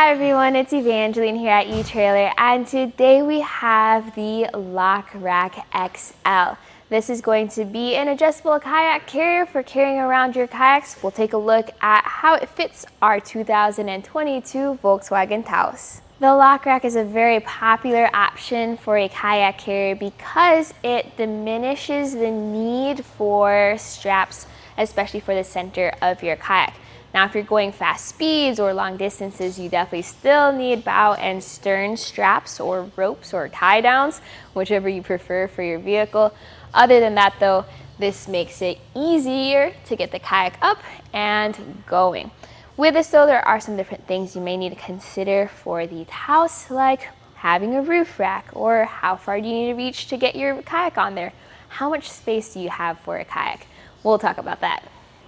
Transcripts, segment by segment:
Hi everyone, it's Evangeline here at etrailer, and today we have the LockRack XL. This is going to be an adjustable kayak carrier for carrying around your kayaks. We'll take a look at how it fits our 2022 Volkswagen Taos. The LockRack is a very popular option for a kayak carrier because it diminishes the need for straps, especially for the center of your kayak. Now, if you're going fast speeds or long distances, you definitely still need bow and stern straps or ropes or tie downs, whichever you prefer for your vehicle. Other than that though, this makes it easier to get the kayak up and going. With this though, there are some different things you may need to consider for the Taos, like having a roof rack, or how far do you need to reach to get your kayak on there? How much space do you have for a kayak? We'll talk about that.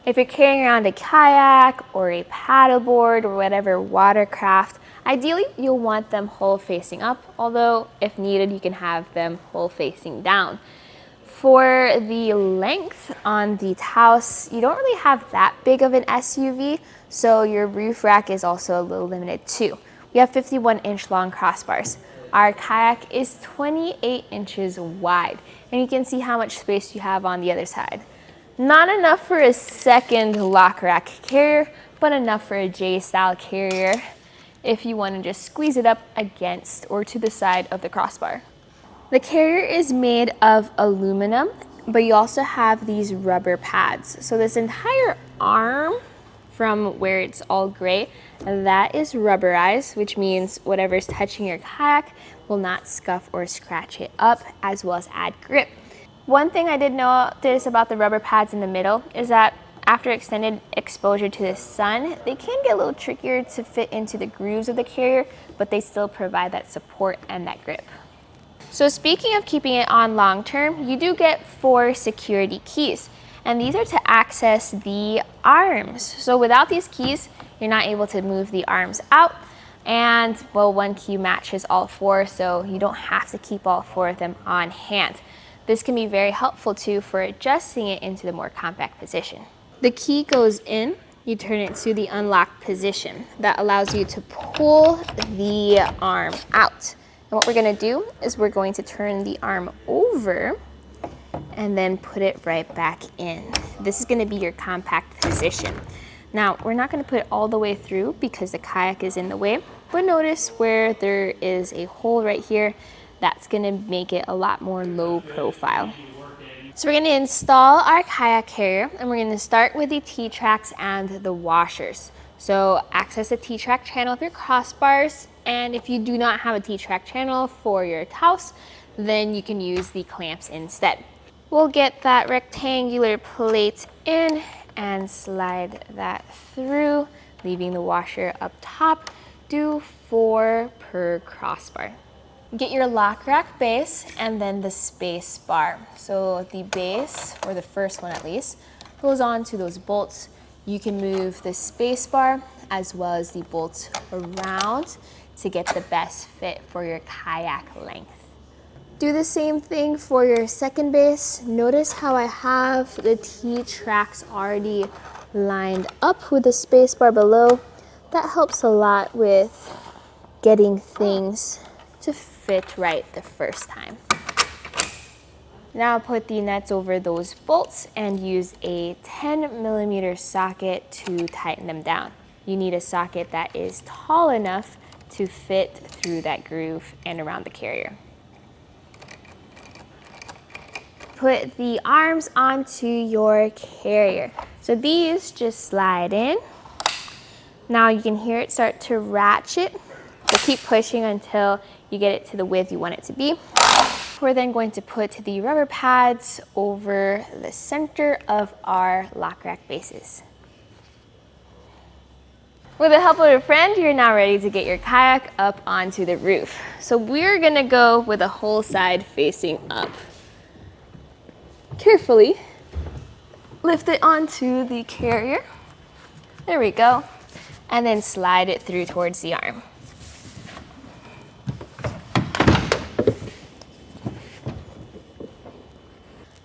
If you're carrying around a kayak or a paddleboard or whatever watercraft, ideally you'll want them hull facing up, although if needed you can have them hull facing down. For the length on the Taos, you don't really have that big of an SUV, so your roof rack is also a little limited too. We have 51-inch long crossbars. Our kayak is 28 inches wide, and you can see how much space you have on the other side. Not enough for a second LockRack carrier, but enough for a J-style carrier if you want to just squeeze it up against or to the side of the crossbar. The carrier is made of aluminum, but you also have these rubber pads. So this entire arm from where it's all gray, that is rubberized, which means whatever's touching your kayak will not scuff or scratch it up, as well as add grip. One thing I did notice about the rubber pads in the middle is that after extended exposure to the sun, they can get a little trickier to fit into the grooves of the carrier, but they still provide that support and that grip. So speaking of keeping it on long term, you do get 4 security keys, and these are to access the arms. So without these keys, you're not able to move the arms out, and well, one key matches all 4, so you don't have to keep all 4 of them on hand. This can be very helpful too for adjusting it into the more compact position. The key goes in, you turn it to the unlock position. That allows you to pull the arm out. And what we're gonna do is we're going to turn the arm over and then put it right back in. This is gonna be your compact position. Now, we're not gonna put it all the way through because the kayak is in the way, but notice where there is a hole right here. That's gonna make it a lot more low profile. So we're gonna install our kayak carrier, and we're gonna start with the T-tracks and the washers. So access the T-track channel with your crossbars, and if you do not have a T-track channel for your Taos, then you can use the clamps instead. We'll get that rectangular plate in and slide that through, leaving the washer up top. Do 4 per crossbar. Get your LockRack base and then the space bar. So the base, or the first one at least, goes on to those bolts. You can move the space bar as well as the bolts around to get the best fit for your kayak length. Do the same thing for your second base. Notice how I have the T-tracks already lined up with the space bar below. That helps a lot with getting things to fit right the first time. Now put the nuts over those bolts and use a 10mm socket to tighten them down. You need a socket that is tall enough to fit through that groove and around the carrier. Put the arms onto your carrier. So these just slide in. Now you can hear it start to ratchet. So keep pushing until you get it to the width you want it to be. We're then going to put the rubber pads over the center of our LockRack bases. With the help of a friend, you're now ready to get your kayak up onto the roof. So we're gonna go with a whole side facing up. Carefully lift it onto the carrier. There we go. And then slide it through towards the arm.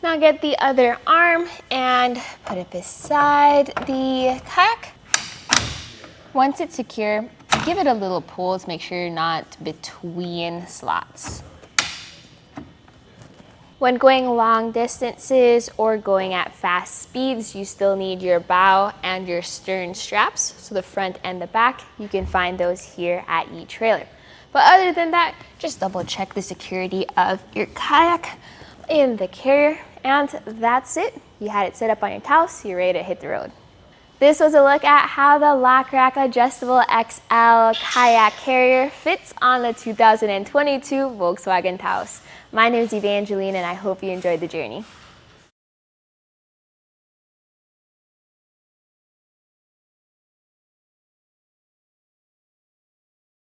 Now get the other arm and put it beside the kayak. Once it's secure, give it a little pull to make sure you're not between slots. When going long distances or going at fast speeds, you still need your bow and your stern straps. So the front and the back, you can find those here at eTrailer. But other than that, just double check the security of your kayak in the carrier, and that's it. You had it set up on your Taos, you're ready to hit the road. This was a look at how the LockRack Adjustable XL Kayak Carrier fits on the 2022 Volkswagen Taos. My name is Evangeline, and I hope you enjoyed the journey.